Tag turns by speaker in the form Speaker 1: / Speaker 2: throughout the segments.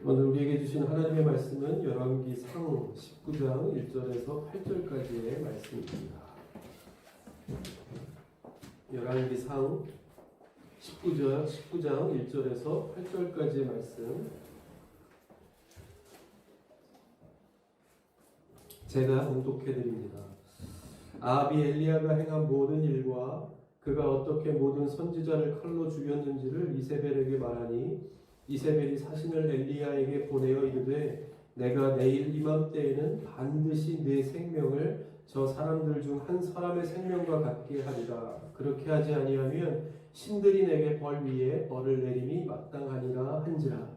Speaker 1: 오늘 우리에게 주신 하나님의 말씀은 열왕기상 19장 1절에서 8절까지의 말씀입니다. 열왕기상 19장 1절에서 8절까지의 말씀, 제가 봉독해 드립니다. 아합이 엘리야가 행한 모든 일과 그가 어떻게 모든 선지자를 칼로 죽였는지를 이세벨에게 말하니, 이세벨이 사신을 엘리야에게 보내어 이르되, 내가 내일 이맘때에는 반드시 네 생명을 저 사람들 중 한 사람의 생명과 같게 하리라. 그렇게 하지 아니하면 신들이 내게 벌 위에 벌을 내림이 마땅하니라 한지라.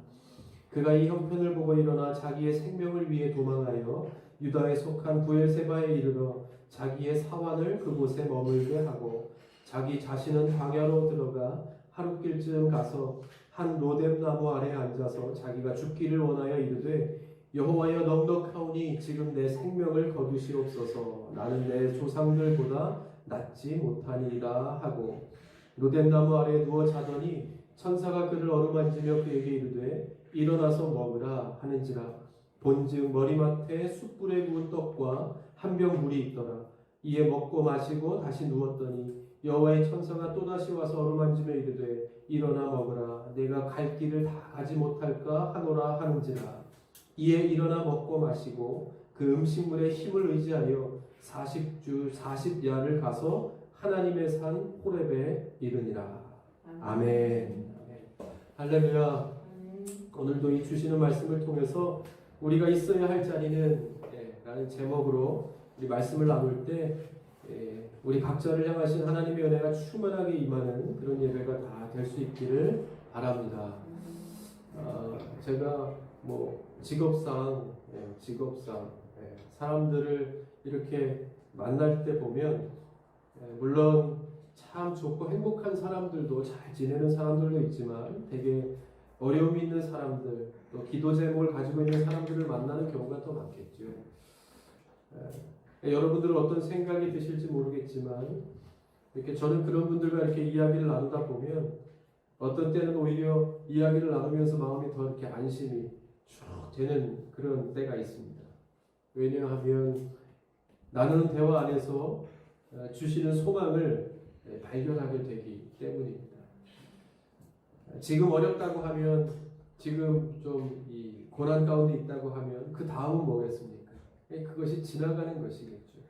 Speaker 1: 그가 이 형편을 보고 일어나 자기의 생명을 위해 도망하여 유다에 속한 부엘세바에 이르러 자기의 사환을 그곳에 머물게 하고, 자기 자신은 광야로 들어가 하룻길쯤 가서 한 로뎀나무 아래 앉아서 자기가 죽기를 원하여 이르되, 여호와여 넉넉하오니 지금 내 생명을 거두시옵소서. 나는 내 조상들보다 낫지 못하니이다 하고 로뎀나무 아래에 누워 자더니 천사가 그를 어루만지며 그에게 이르되, 일어나서 먹으라 하는지라. 본즉 머리맡에 숯불에 구운 떡과 한 병 물이 있더라. 이에 먹고 마시고 다시 누웠더니 여호와의 천사가 또다시 와서 어루만지며 이르되, 일어나 먹으라. 내가 갈 길을 다 가지 못할까 하노라 하는지라. 이에 일어나 먹고 마시고 그 음식물에 힘을 의지하여 40주 40야를 가서 하나님의 산 호렙에 이르니라. 아멘. 할렐루야. 오늘도 이 주시는 말씀을 통해서 우리가 있어야 할 자리는 라는 제목으로 우리 말씀을 나눌 때 우리 각자를 향하신 하나님의 은혜가 충만하게 임하는 그런 예배가 다 될 수 있기를 바랍니다. 제가 직업상 사람들을 이렇게 만날 때 보면 물론 참 좋고 행복한 사람들도, 잘 지내는 사람들도 있지만 되게 어려움이 있는 사람들, 또 기도 제목을 가지고 있는 사람들을 만나는 경우가 더 많겠죠. 여러분들은 어떤 생각이 드실지 모르겠지만, 이렇게 저는 그런 분들과 이렇게 이야기를 나누다 보면 어떤 때는 오히려 이야기를 나누면서 마음이 더 이렇게 안심이 쭉 되는 그런 때가 있습니다. 왜냐하면 나누는 대화 안에서 주시는 소망을 발견하게 되기 때문입니다. 지금 어렵다고 하면, 지금 좀 이 고난 가운데 있다고 하면 그 다음은 뭐겠습니까? 그것이 지나가는 것이겠죠.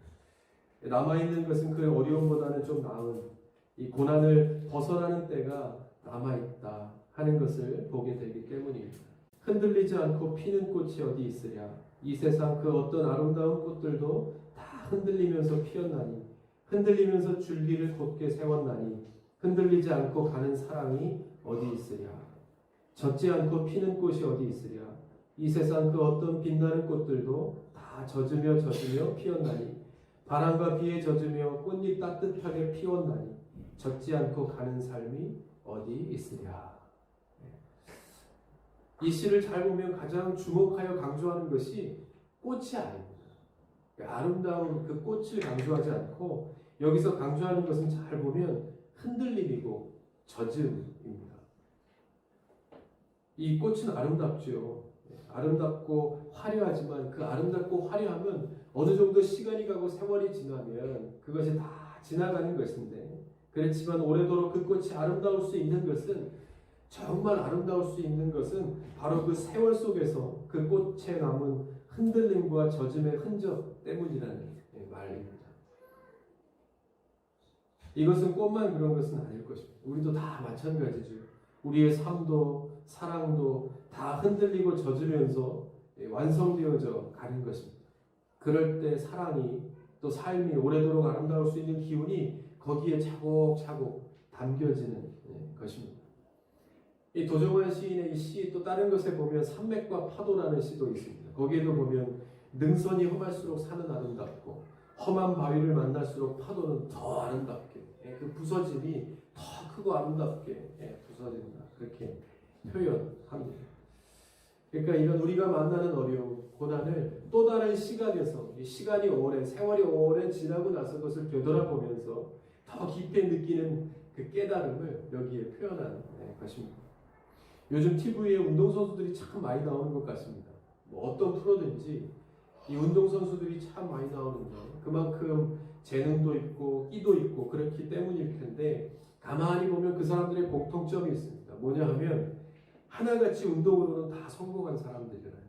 Speaker 1: 남아있는 것은 그 어려움보다는 좀 나은 이 고난을 벗어나는 때가 남아있다 하는 것을 보게 되기 때문입니다. 흔들리지 않고 피는 꽃이 어디 있으랴. 이 세상 그 어떤 아름다운 꽃들도 다 흔들리면서 피었나니, 흔들리면서 줄기를 곧게 세웠나니, 흔들리지 않고 가는 사랑이 어디 있으랴. 젖지 않고 피는 꽃이 어디 있으랴. 이 세상 그 어떤 빛나는 꽃들도 다 젖으며 피었나니, 바람과 비에 젖으며 꽃잎 따뜻하게 피웠나니, 젖지 않고 가는 삶이 어디 있으랴. 이 시를 잘 보면 가장 주목하여 강조하는 것이 꽃이 아닙니다. 아름다운 그 꽃을 강조하지 않고 여기서 강조하는 것은 잘 보면 흔들림이고 젖음입니다. 이 꽃은 아름답죠. 아름답고 화려하지만 그 아름답고 화려함은 어느 정도 시간이 가고 세월이 지나면 그것이 다 지나가는 것인데, 그렇지만 오래도록 그 꽃이 아름다울 수 있는 것은, 정말 아름다울 수 있는 것은 바로 그 세월 속에서 그 꽃에 남은 흔들림과 젖음의 흔적 때문이라는 말입니다. 이것은 꽃만 그런 것은 아닐 것입니다. 우리도 다 마찬가지죠. 우리의 삶도 사랑도 다 흔들리고 젖으면서 완성되어져 가는 것입니다. 그럴 때 사랑이, 또 삶이 오래도록 아름다울 수 있는 기운이 거기에 차곡차곡 담겨지는 것입니다. 이 도정환 시인의 이 시, 또 다른 것에 보면 산맥과 파도라는 시도 있습니다. 거기에도 보면 능선이 험할수록 산은 아름답고 험한 바위를 만날수록 파도는 더 아름답게, 그 부서짐이 더 크고 아름답게 부서진다, 그렇게 표현합니다. 그러니까 이런 우리가 만나는 어려움, 고난을 또 다른 시각에서, 시간이 오래, 세월이 오래 지나고 나서 그것을 되돌아보면서 더 깊이 느끼는 그 깨달음을 여기에 표현한 것입니다. 요즘 TV에 운동선수들이 참 많이 나오는 것 같습니다. 뭐 어떤 프로든지 이 운동선수들이 참 많이 나오는데 그만큼 재능도 있고 끼도 있고 그렇기 때문일 텐데 가만히 보면 그 사람들의 공통점이 있습니다. 뭐냐 하면 하나같이 운동으로는 다 성공한 사람들이잖아요.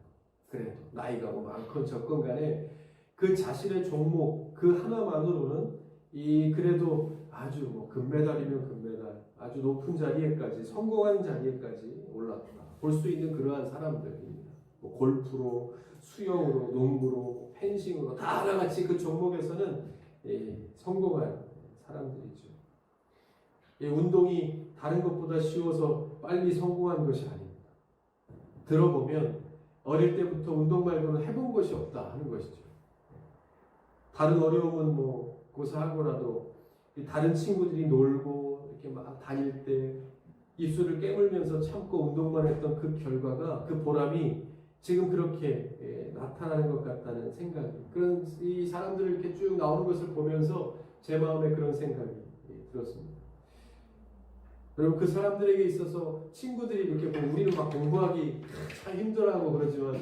Speaker 1: 그래도 나이가 뭐 많건 적건 간에 그 자신의 종목 그 하나만으로는 이 그래도 아주 뭐 금메달이면 금메달 아주 높은 자리에까지 성공한 자리에까지 올랐다 볼 수 있는 그러한 사람들입니다. 뭐 골프로 수영으로 농구로 펜싱으로 다 하나같이 그 종목에서는 성공한 사람들이죠. 운동이 다른 것보다 쉬워서 빨리 성공한 것이 아닙니다. 들어보면 어릴 때부터 운동 말고는 해본 것이 없다 하는 것이죠. 다른 어려움은 뭐 고사하고라도 다른 친구들이 놀고 이렇게 막 다닐 때 입술을 깨물면서 참고 운동만 했던 그 결과가 그 보람이 지금 그렇게 나타나는 것 같다는 생각이 그런 이 사람들을 이렇게 쭉 나오는 것을 보면서 제 마음에 그런 생각이 들었습니다. 여러분 그 사람들에게 있어서 친구들이 이렇게 보면 우리는 막 공부하기 참 힘들어하고 그러지만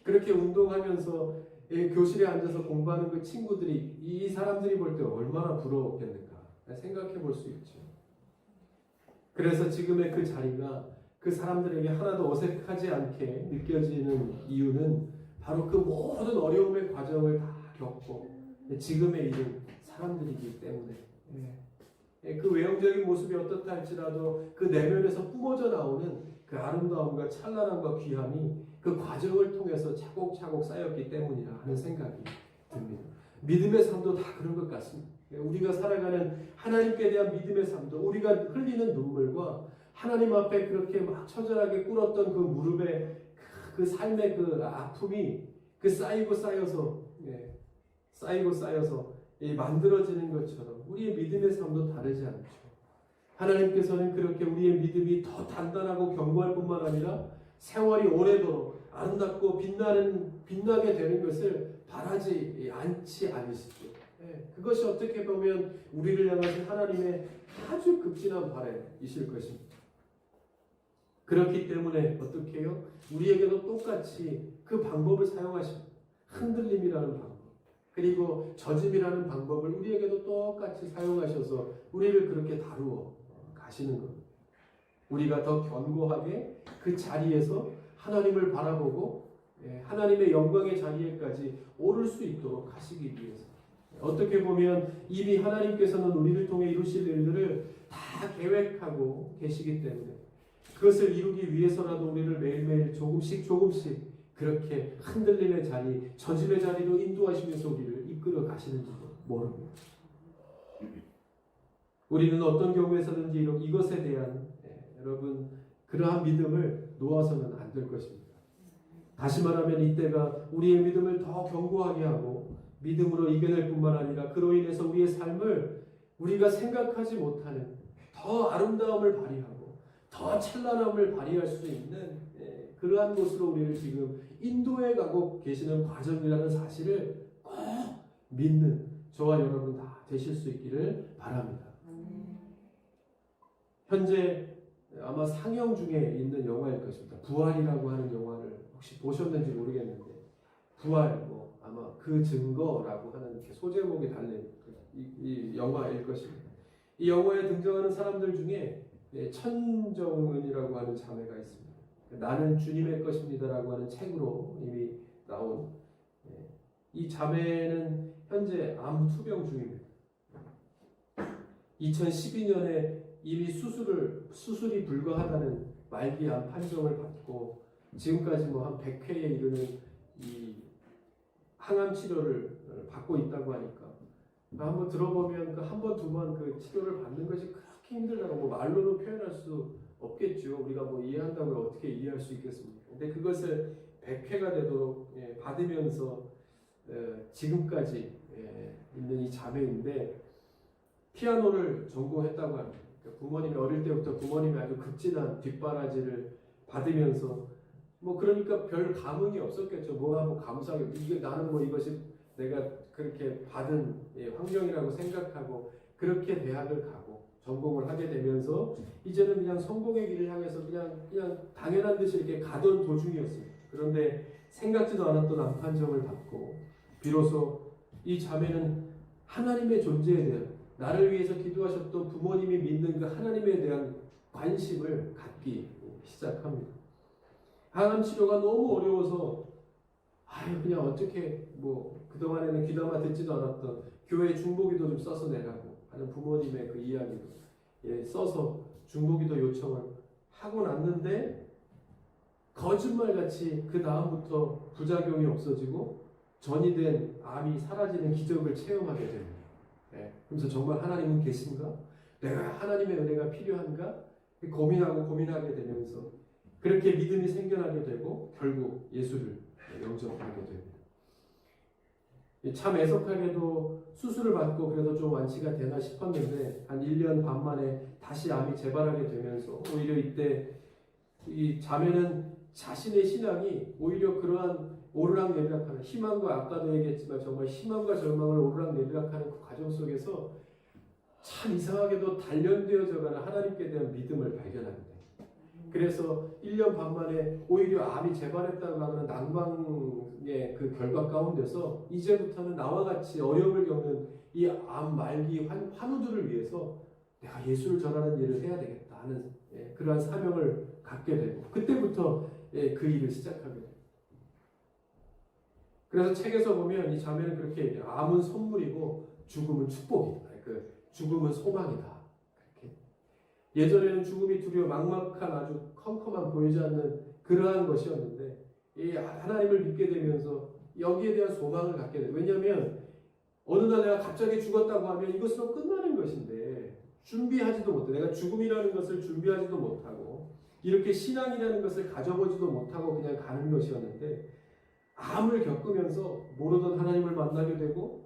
Speaker 1: 그렇게 운동하면서 교실에 앉아서 공부하는 그 친구들이 이 사람들이 볼 때 얼마나 부러웠겠는가 생각해 볼 수 있죠. 그래서 지금의 그 자리가 그 사람들에게 하나도 어색하지 않게 느껴지는 이유는 바로 그 모든 어려움의 과정을 다 겪고 지금에 이른 사람들이기 때문에 그 외형적인 모습이 어떻다 할지라도 그 내면에서 뿜어져 나오는 그 아름다움과 찬란함과 귀함이 그 과정을 통해서 차곡차곡 쌓였기 때문이라 하는 생각이 듭니다. 믿음의 삶도 다 그런 것 같습니다. 우리가 살아가는 하나님께 대한 믿음의 삶도 우리가 흘리는 눈물과 하나님 앞에 그렇게 막 처절하게 꿇었던 그 무릎의 그 삶의 그 아픔이 그 쌓이고 쌓여서 만들어지는 것처럼 우리의 믿음의 삶도 다르지 않죠. 하나님께서는 그렇게 우리의 믿음이 더 단단하고 견고할 뿐만 아니라 세월이 오래도록 아름답고 빛나게 되는 것을 바라지 않지 않으시죠. 그것이 어떻게 보면 우리를 향하신 하나님의 아주 극진한 바람이실 것입니다. 그렇기 때문에 어떻게 해요? 우리에게도 똑같이 그 방법을 사용하십니다. 흔들림이라는 방법 그리고 젖음이라는 방법을 우리에게도 똑같이 사용하셔서 우리를 그렇게 다루어 가시는 겁니다. 우리가 더 견고하게 그 자리에서 하나님을 바라보고 하나님의 영광의 자리에까지 오를 수 있도록 하시기 위해서 어떻게 보면 이미 하나님께서는 우리를 통해 이루실 일들을 다 계획하고 계시기 때문에 그것을 이루기 위해서라도 우리를 매일매일 조금씩 그렇게 흔들림의 자리, 젖음의 자리로 인도하시면서 우리를 이끌어 가시는지도 모릅니다. 우리는 어떤 경우에서든지 이것에 대한 여러분 그러한 믿음을 놓아서는 안 될 것입니다. 다시 말하면 이때가 우리의 믿음을 더 견고하게 하고 믿음으로 이겨낼 뿐만 아니라 그로 인해서 우리의 삶을 우리가 생각하지 못하는 더 아름다움을 발휘하고 더 찬란함을 발휘할 수 있는 그러한 곳으로 우리를 지금 인도해 가고 계시는 과정이라는 사실을 꼭 믿는 저와 여러분 다 되실 수 있기를 바랍니다. 현재 아마 상영 중에 있는 영화일 것입니다. 부활이라고 하는 영화를 혹시 보셨는지 모르겠는데 부활 뭐 아마 그 증거라고 하는 이렇게 소제목이 달린 이 영화일 것입니다. 이 영화에 등장하는 사람들 중에 천정은이라고 하는 자매가 있습니다. 나는 주님의 것입니다라고 하는 책으로 이미 나온 이 자매는 현재 암 투병 중입니다. 2012년에 이미 수술이 불가하다는 말기 암 판정을 받고 지금까지 뭐 한 100회에 이르는 이 항암 치료를 받고 있다고 하니까 한번 들어보면 그 한 번, 두 번 그 치료를 받는 것이 그렇게 힘들다고 뭐 말로는 표현할 수 없겠죠. 우리가 뭐 이해한다고 어떻게 이해할 수 있겠습니까? 근데 그것을 100회가 되도록 받으면서 지금까지 있는 이 자매인데 피아노를 전공했다고 합니다. 부모님이 어릴 때부터 부모님이 아주 극진한 뒷바라지를 받으면서 뭐 그러니까 별 감흥이 없었겠죠. 뭐하고 감사하게 이게 나는 뭐 이것이 내가 그렇게 받은 환경이라고 생각하고 그렇게 대학을 가고 전공을 하게 되면서 이제는 그냥 성공의 길을 향해서 그냥 당연한 듯이 이렇게 가던 도중이었어요. 그런데 생각지도 않았던 암판정을 받고 비로소 이 자매는 하나님의 존재에 대한 나를 위해서 기도하셨던 부모님이 믿는 그 하나님에 대한 관심을 갖기 시작합니다. 항암 치료가 너무 어려워서 그냥 어떻게 그동안에는 귀담아 듣지도 않았던 교회 중보기도 좀 써서 내라고 하는 부모님의 그 이야기도 써서 중보기도 요청을 하고 났는데 거짓말같이 그 다음부터 부작용이 없어지고 전이 된 암이 사라지는 기적을 체험하게 됩니다. 그래서 정말 하나님은 계신가? 내가 하나님의 은혜가 필요한가? 고민하게 되면서 그렇게 믿음이 생겨나게 되고 결국 예수를 영접하게 됩니다. 참 애석하게도 수술을 받고 그래도 좀 완치가 되나 싶었는데 한 1년 반 만에 다시 암이 재발하게 되면서 오히려 이때 이 자매는 자신의 신앙이 오히려 그러한 오르락내리락하는 희망과 아까도 얘기했지만 정말 희망과 절망을 오르락내리락하는 그 과정 속에서 참 이상하게도 단련되어져가는 하나님께 대한 믿음을 발견하게 돼요. 그래서 1년 반 만에 오히려 암이 재발했다고 하는 낭망의 그 결과 가운데서 이제부터는 나와 같이 어려움을 겪는 이 암 말기 환우들을 위해서 내가 예수를 전하는 일을 해야 되겠다 하는 그러한 사명을 갖게 되고 그때부터 그 일을 시작하게 돼요. 그래서 책에서 보면 이 자매는 그렇게 얘기해요. 암은 선물이고 죽음은 축복이다. 죽음은 소망이다. 그렇게. 예전에는 죽음이 두려워 막막한 아주 컴컴한 보이지 않는 그러한 것이었는데 이 하나님을 믿게 되면서 여기에 대한 소망을 갖게 돼요. 왜냐하면 어느 날 내가 갑자기 죽었다고 하면 이것으로 끝나는 것인데 준비하지도 못해. 내가 죽음이라는 것을 준비하지도 못하고 이렇게 신앙이라는 것을 가져보지도 못하고 그냥 가는 것이었는데 암을 겪으면서 모르던 하나님을 만나게 되고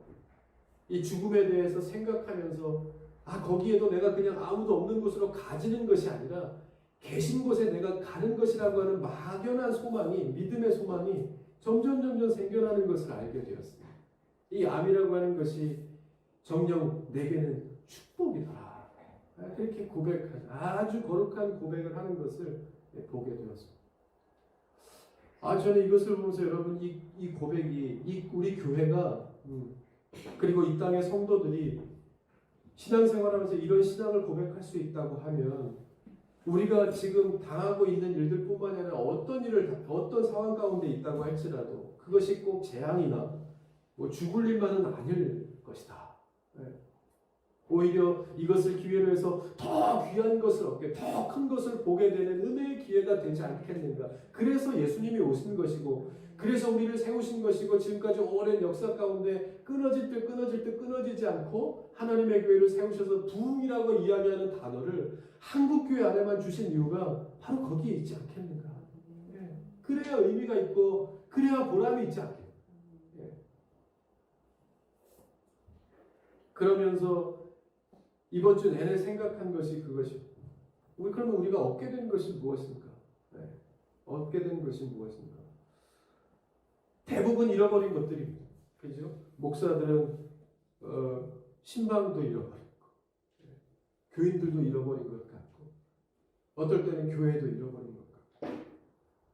Speaker 1: 이 죽음에 대해서 생각하면서 거기에도 내가 그냥 아무도 없는 곳으로 가지는 것이 아니라 계신 곳에 내가 가는 것이라고 하는 막연한 소망이 믿음의 소망이 점점 생겨나는 것을 알게 되었습니다. 이 암이라고 하는 것이 정녕 내게는 축복이다. 그렇게 고백한 아주 거룩한 고백을 하는 것을 보게 되었습니다. 저는 이것을 보면서 여러분 이 고백이 우리 교회가 그리고 이 땅의 성도들이 신앙생활하면서 이런 신앙을 고백할 수 있다고 하면 우리가 지금 당하고 있는 일들뿐만 아니라 어떤 상황 가운데 있다고 할지라도 그것이 꼭 재앙이나 죽을 일만은 아닐 것이다. 오히려 이것을 기회로 해서 더 귀한 것을 얻게, 더 큰 것을 보게 되는 은혜의 기회가 되지 않겠는가. 그래서 예수님이 오신 것이고 그래서 우리를 세우신 것이고 지금까지 오랜 역사 가운데 끊어질 때 끊어지지 않고 하나님의 교회를 세우셔서 부흥이라고 이야기하는 단어를 한국교회 안에만 주신 이유가 바로 거기에 있지 않겠는가. 그래야 의미가 있고 그래야 보람이 있지 않겠는가. 그러면서 이번 주 내내 생각한 것이 그것이고 그러면 우리가 얻게 된 것이 무엇입니까? 얻게 된 것이 무엇입니까? 대부분 잃어버린 것들입니다. 그죠? 목사들은 신방도 잃어버리고 교인들도 잃어버린 것 같고 어떨 때는 교회도 잃어버린 것 같고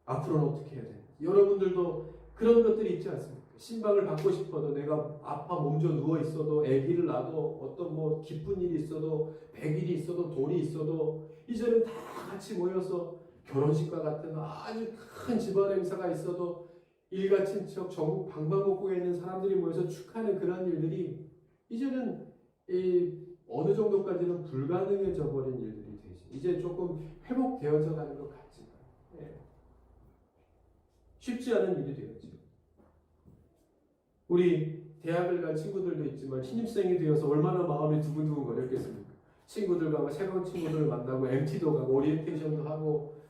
Speaker 1: 앞으로는 어떻게 해야 되는지 여러분들도 그런 것들이 있지 않습니까? 신방을 받고 싶어도 내가 아파 몸져 누워 있어도 아기를 낳아도 어떤 기쁜 일이 있어도 100일이 있어도 돈이 있어도 이제는 다 같이 모여서 결혼식과 같은 아주 큰 집안 행사가 있어도 일가 친척 전국 방방곡곡에 있는 사람들이 모여서 축하하는 그런 일들이 이제는 어느 정도까지는 불가능해져 버린 일들이 되지. 이제 조금 회복되어져 가는 것 같지만 쉽지 않은 일이 되었죠. 우리 대학을 간 친구들도 있지만 신입생이 되어서 얼마나 마음이 두근두근 거렸겠습니까? 친구들과 새로운 친구들을 만나고 MT도 가고 오리엔테이션도 하고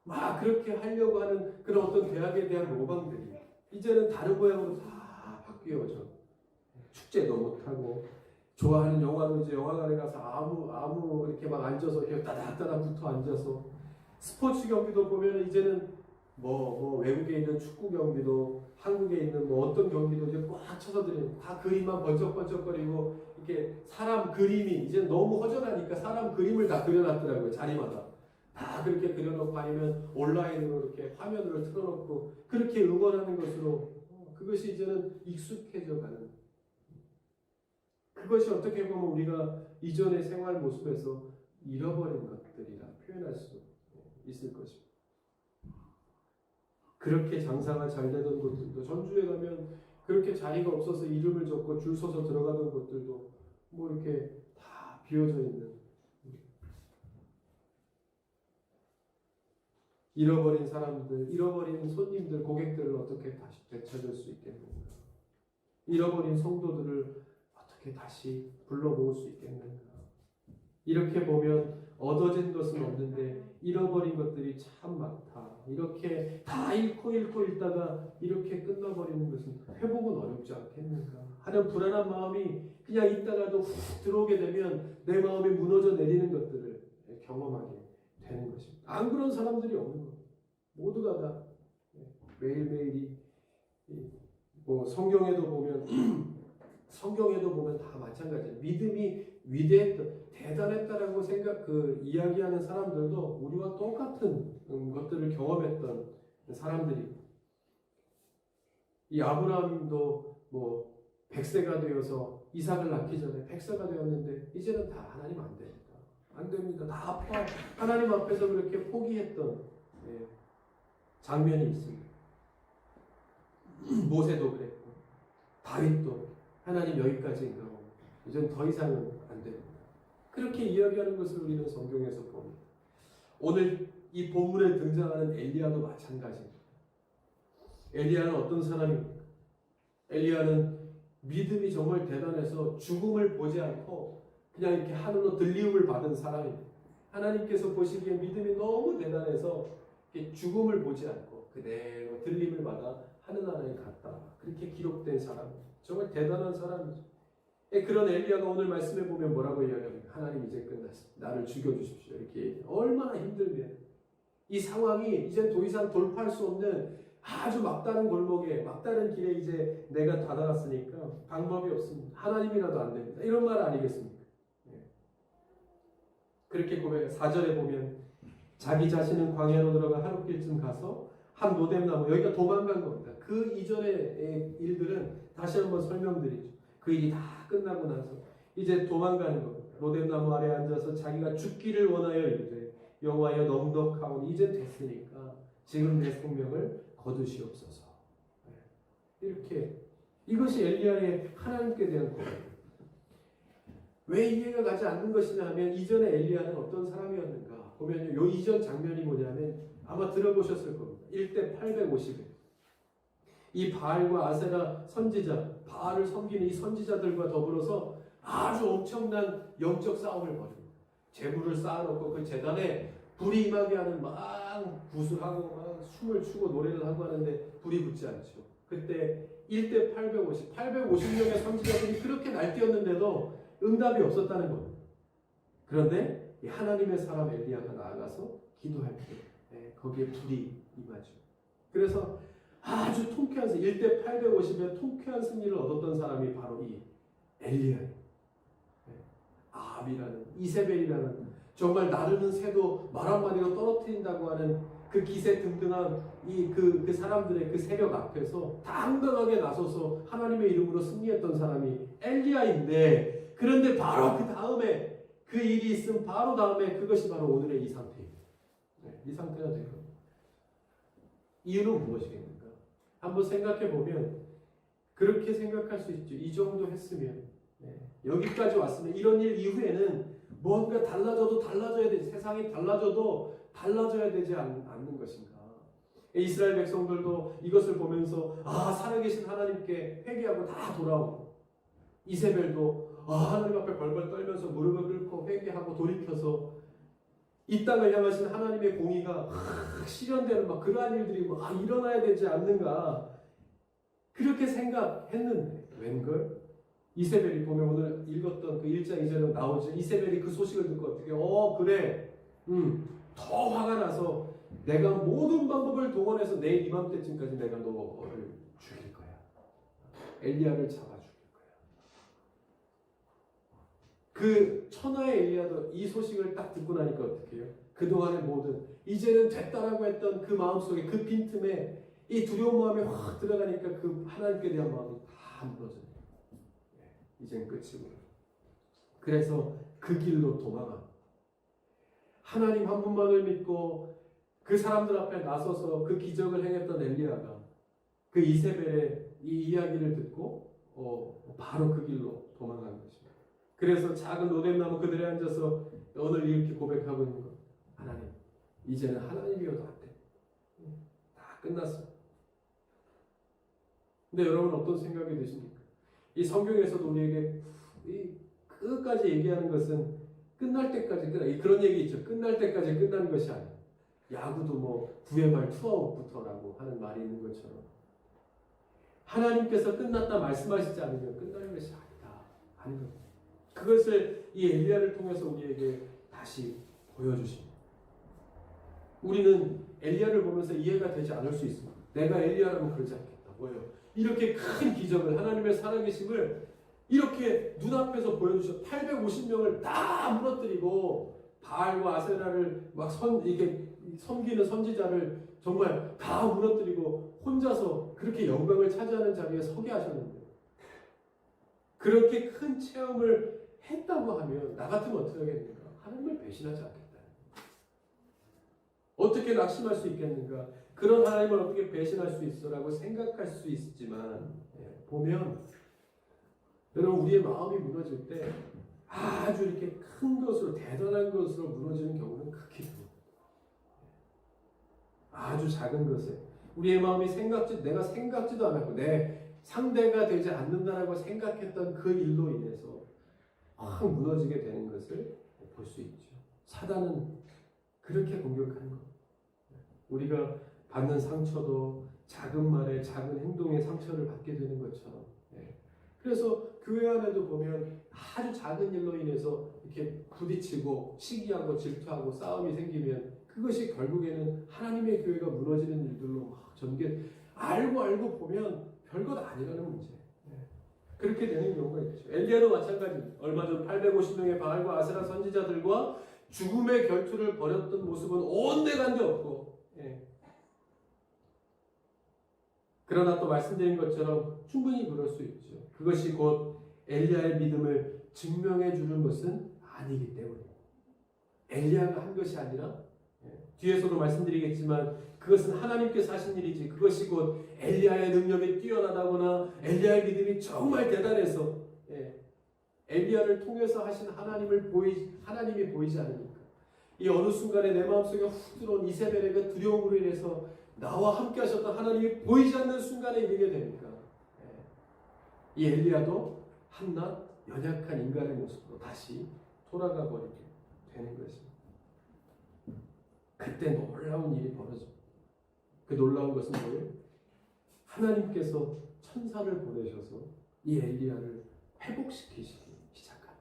Speaker 1: 막 그렇게 하려고 하는 그런 어떤 대학에 대한 로망들이 이제는 다른 모양으로 다 바뀌어져. 축제도 못하고 좋아하는 영화도 이제 영화관에 가서 아무 이렇게 막 앉아서 이렇게 따닥따닥 붙어 앉아서 스포츠 경기도 보면 이제는 외국에 있는 축구 경기도 한국에 있는 어떤 경기도 이제 꽉 쳐서 드리는 다 그림만 번쩍번쩍거리고 이렇게 사람 그림이 이제 너무 허전하니까 사람 그림을 다 그려놨더라고요. 자리마다 다 그렇게 그려놓고 아니면 온라인으로 이렇게 화면으로 틀어놓고 그렇게 응원하는 것으로 그것이 이제는 익숙해져 가는. 그것이 어떻게 보면 우리가 이전의 생활 모습에서 잃어버린 것들이라 표현할 수 있을 것입니다. 그렇게 장사가 잘 되던 곳들도 전주에 가면 그렇게 자리가 없어서 이름을 적고 줄 서서 들어가던 곳들도 이렇게 다 비어져 있는 잃어버린 사람들, 잃어버린 손님들, 고객들을 어떻게 다시 되찾을 수 있겠는가? 잃어버린 성도들을 어떻게 다시 불러 모을 수 있겠는가? 이렇게 보면 얻어진 것은 없는데 잃어버린 것들이 참 많다. 이렇게 다 잃고 읽다가 이렇게 끝나버리는 것은 회복은 어렵지 않겠는가 하는 불안한 마음이 그냥 있다가도 훅 들어오게 되면 내 마음이 무너져 내리는 것들을 경험하게 되는 것입니다. 안 그런 사람들이 없는 겁니다. 모두가 다 매일매일이 성경에도 보면 다 마찬가지예요. 믿음이 위대했던 대단했다라고 이야기하는 사람들도 우리와 똑같은 것들을 경험했던 사람들이 이 아브라함도 100세가 되어서 이삭을 낳기 전에 100세가 되었는데 이제는 다 하나님 안 됩니다. 안 됩니다. 다 아파. 하나님 앞에서 그렇게 포기했던 장면이 있습니다. 모세도 그랬고 다윗도 하나님 여기까지인가 이제는 더 이상은 안 됩니다. 그렇게 이야기하는 것을 우리는 성경에서 봅니다. 오늘 이 본문에 등장하는 엘리야도 마찬가지입니다. 엘리야는 어떤 사람입니까? 엘리야는 믿음이 정말 대단해서 죽음을 보지 않고 그냥 이렇게 하늘로 들리움을 받은 사람입니다. 하나님께서 보시기에 믿음이 너무 대단해서 죽음을 보지 않고 그대로 들림을 받아 하늘나라에 갔다. 그렇게 기록된 사람, 정말 대단한 사람이죠. 그런 엘리야가 오늘 말씀해 보면 뭐라고 이야기합니까? 하나님 이제 끝났습니다. 나를 죽여주십시오. 이렇게 얘기해요. 얼마나 힘들면 이 상황이 이제 더 이상 돌파할 수 없는 아주 막다른 골목에 막다른 길에 이제 내가 다다랐으니까 방법이 없습니다. 하나님이라도 안 됩니다. 이런 말 아니겠습니까? 그렇게 고백해 4절에 보면 자기 자신은 광야로 들어가 하룻길쯤 가서 한 로뎀나무, 여기가 도망간 겁니다. 그 이전의 일들은 다시 한번 설명드리죠. 그 일이 다 끝나고 나서 이제 도망가는 겁니다. 로뎀나무 아래 앉아서 자기가 죽기를 원하여 이르되 여호와여 넉넉하오니 이제 됐으니까 지금 내 생명을 거두시옵소서. 이렇게 이것이 엘리야의 하나님께 대한 고백입니다. 왜 이해가 가지 않는 것이냐 하면 이전에 엘리야는 어떤 사람이었는가 보면요. 요 이전 장면이 뭐냐면 아마 들어보셨을 겁니다. 1대 850에 이 바알과 아세라 선지자, 바알을 섬기는 이 선지자들과 더불어서 아주 엄청난 영적 싸움을 벌입니다. 제물을 쌓아놓고 그 제단에 불이 임하게 하는 막 구슬하고 막 춤을 추고 노래를 하고 하는데 불이 붙지 않죠. 그때 1대 850명의 선지자들이 그렇게 날뛰었는데도 응답이 없었다는 겁니다. 그런데 이 하나님의 사람 엘리야가 나아가서 기도할 때 거기에 불이 임하죠. 그래서 아주 통쾌한 1대 850의 통쾌한 승리를 얻었던 사람이 바로 이 엘리야예요. 아합이라는 이세벨이라는 정말 나르는 새도 말 한마디로 떨어뜨린다고 하는 그 기세등등한 그 사람들의 그 세력 앞에서 당당하게 나서서 하나님의 이름으로 승리했던 사람이 엘리야인데, 그런데 바로 그 다음에 그 일이 있음 바로 다음에 그것이 바로 오늘의 이 상태입니다. 이 상태가 된 겁니다. 이유는 무엇이겠는가? 한번 생각해 보면 그렇게 생각할 수 있죠. 이 정도 했으면, 여기까지 왔으면 이런 일 이후에는 뭔가 달라져도 달라져야 되지, 세상이 달라져도 달라져야 되지 않는 것인가. 이스라엘 백성들도 이것을 보면서 살아계신 하나님께 회개하고 다 돌아오고, 이세벨도 하나님 앞에 벌벌 떨면서 무릎을 꿇고 회개하고 돌이켜서 이 땅을 향하신 하나님의 공의가 실현되는 그러한 일들이 일어나야 되지 않는가, 그렇게 생각했는데 웬걸 이세벨이 보면 오늘 읽었던 그 1장 2절에 나오죠. 이세벨이 그 소식을 듣고 어떻게 그래 더 화가 나서 내가 모든 방법을 동원해서 내일 이맘때쯤까지 내가 너를 죽일 거야. 엘리야를 잡아 죽일 거야. 그 천하의 엘리야도 이 소식을 딱 듣고 나니까 어떻게 해요? 그동안의 모든 이제는 됐다라고 했던 그 마음속에 그 빈틈에 이 두려운 마음이 확 들어가니까 그 하나님께 대한 마음이 다 무너져요. 이젠 끝이구나. 그래서 그 길로 도망합니다. 하나님 한 분만을 믿고 그 사람들 앞에 나서서 그 기적을 행했던 엘리야가 그 이세벨의 이 이야기를 듣고 바로 그 길로 도망간 것입니다. 그래서 작은 로뎀나무 그늘에 앉아서 오늘 이렇게 고백하고 있는 것. 하나님, 이제는 하나님이어도 안 돼. 다 끝났어. 근데 여러분 어떤 생각이 드십니까? 이 성경에서도 우리에게 이 끝까지 얘기하는 것은 끝날 때까지 그런 얘기 있죠. 끝날 때까지 끝나는 것이 아니에요. 야구도 뭐 9회 말 투아웃부터라고 하는 말이 있는 것처럼 하나님께서 끝났다 말씀하시지 않으면 끝나는 것이 아니다 하는 겁니다. 그것을 이 엘리야를 통해서 우리에게 다시 보여주십니다. 우리는 엘리야를 보면서 이해가 되지 않을 수 있습니다. 내가 엘리야라면 그러지 않겠다. 뭐예요? 이렇게 큰 기적을 하나님의 살아계심을 이렇게 눈앞에서 보여주셔 850명을 다 무너뜨리고 바알과 아세라를 막 이게 섬기는 선지자를 정말 다 무너뜨리고 혼자서 그렇게 영광을 차지하는 자리에 서게 하셨는데 그렇게 큰 체험을 했다고 하면 나 같으면 어떻게 하겠는가? 하나님을 배신하지 않겠다. 어떻게 낙심할 수 있겠는가? 그런 하나님을 어떻게 배신할 수 있어라고 생각할 수 있지만 보면 여러분 우리의 마음이 무너질 때 아주 이렇게 큰 것으로 대단한 것으로 무너지는 경우는 극히 드물어요. 아주 작은 것에 우리의 마음이 내가 생각지도 않았고 내 상대가 되지 않는다라고 생각했던 그 일로 인해서 확 무너지게 되는 것을 볼 수 있죠. 사단은 그렇게 공격하는 것. 우리가 받는 상처도 작은 말에 작은 행동에 상처를 받게 되는 것처럼. 그래서 교회 안에도 보면 아주 작은 일로 인해서 이렇게 부딪히고 시기하고 질투하고 싸움이 생기면 그것이 결국에는 하나님의 교회가 무너지는 일들로 막 전개 알고 보면 별것 아니라는 문제. 그렇게 되는 경우가 있죠. 엘리야도 마찬가지. 얼마 전 850명의 바알과 아세라 선지자들과 죽음의 결투를 벌였던 모습은 온데간데 없고, 그러나 또 말씀드린 것처럼 충분히 그럴 수 있죠. 그것이 곧 엘리야의 믿음을 증명해 주는 것은 아니기 때문에 엘리야가 한 것이 아니라 뒤에서도 말씀드리겠지만 그것은 하나님께서 하신 일이지 그것이 곧 엘리야의 능력이 뛰어나다거나 엘리야의 믿음이 정말 대단해서 엘리야를 통해서 하신 하나님이 보이지 않으니까 이 어느 순간에 내 마음속에 훅 들어온 이세벨의 두려움으로 인해서 나와 함께 하셨던 하나님이 보이지 않는 순간에 이르게 되니까 이 엘리야도 한낱 연약한 인간의 모습으로 다시 돌아가 버리게 되는 것입니다. 그때 놀라운 일이 벌어집니다. 그 놀라운 것은 뭐예요? 하나님께서 천사를 보내셔서 이 엘리야를 회복시키시기 시작합니다.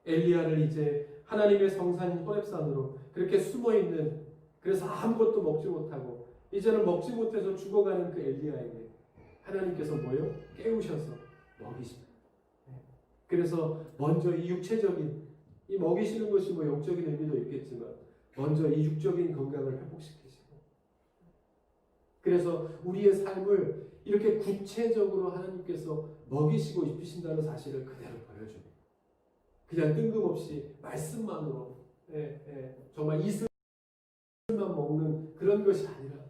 Speaker 1: 엘리야를 이제 하나님의 성산인 호렙산으로 그렇게 숨어있는 그래서 아무것도 먹지 못하고 이제는 먹지 못해서 죽어가는 그 엘리야에게 하나님께서 뭐예요? 깨우셔서 먹이십니다. 그래서 먼저 이 육체적인 이 먹이시는 것이 뭐 영적인 의미도 있겠지만 먼저 이 육적인 건강을 회복시키시고 그래서 우리의 삶을 이렇게 구체적으로 하나님께서 먹이시고 입히신다는 사실을 그대로 보여줍니다. 그냥 뜬금없이 말씀만으로 정말 이슬만 먹는 그런 것이 아니라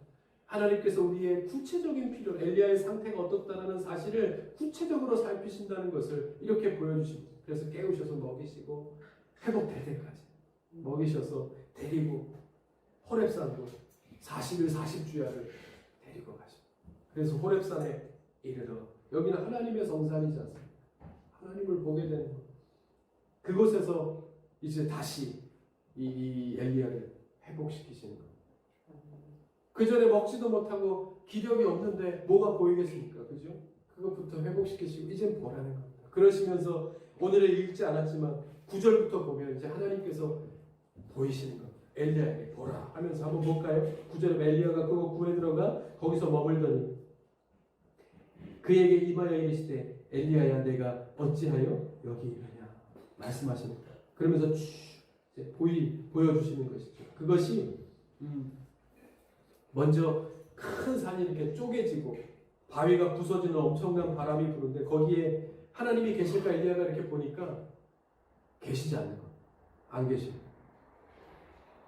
Speaker 1: 하나님께서 우리의 구체적인 필요, 엘리야의 상태가 어떻다는 사실을 구체적으로 살피신다는 것을 이렇게 보여주십니다. 그래서 깨우셔서 먹이시고 회복될 때까지 먹이셔서 데리고 호렙산으로 40일 40주야를 데리고 가십니다. 그래서 호렙산에 이르러 여기는 하나님의 성산이지 않습니까? 하나님을 보게 되는 것. 그곳에서 이제 다시 이 엘리야를 회복시키시는 것. 그 전에 먹지도 못하고 기력이 없는데 뭐가 보이겠습니까? 그죠? 그것부터 회복시키시고 이제 보라는 겁니다. 그러시면서 오늘은 읽지 않았지만 9절부터 보면 이제 하나님께서 보이시는 겁니다. 엘리야에게 보라 하면서 한번 볼까요? 9절에 엘리야가 그곳 굴에 들어가 거기서 머물더니 그에게 임하여 이르시되 엘리야야 내가 어찌하여 여기 이르냐 말씀하십니다. 그러면서 이제 보여주시는 것이죠. 그것이 먼저 큰 산이 이렇게 쪼개지고 바위가 부서지는 엄청난 바람이 부는데 거기에 하나님이 계실까 엘리야가 이렇게 보니까 계시지 않는 것. 안 계시고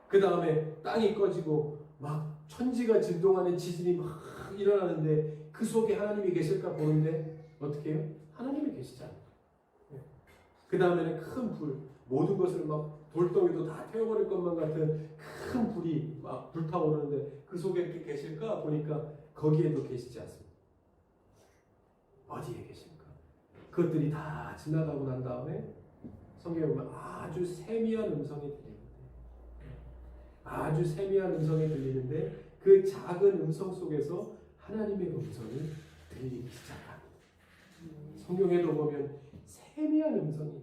Speaker 1: 그 다음에 땅이 꺼지고 막 천지가 진동하는 지진이 막 일어나는데 그 속에 하나님이 계실까 보는데 어떻게 해요? 하나님이 계시지 않아요. 그 다음에는 큰 불, 모든 것을 막 돌덩이도 다 태워버릴 것만 같은 큰 불이 막 불타오르는데 그 속에 이렇게 계실까 보니까 거기에도 계시지 않습니다. 어디에 계실까? 그것들이 다 지나가고 난 다음에 성경에 보면 아주 세미한 음성이 들리는데 아주 세미한 음성이 들리는데 그 작은 음성 속에서 하나님의 음성이 들리기 시작합니다. 성경에도 보면 세미한 음성이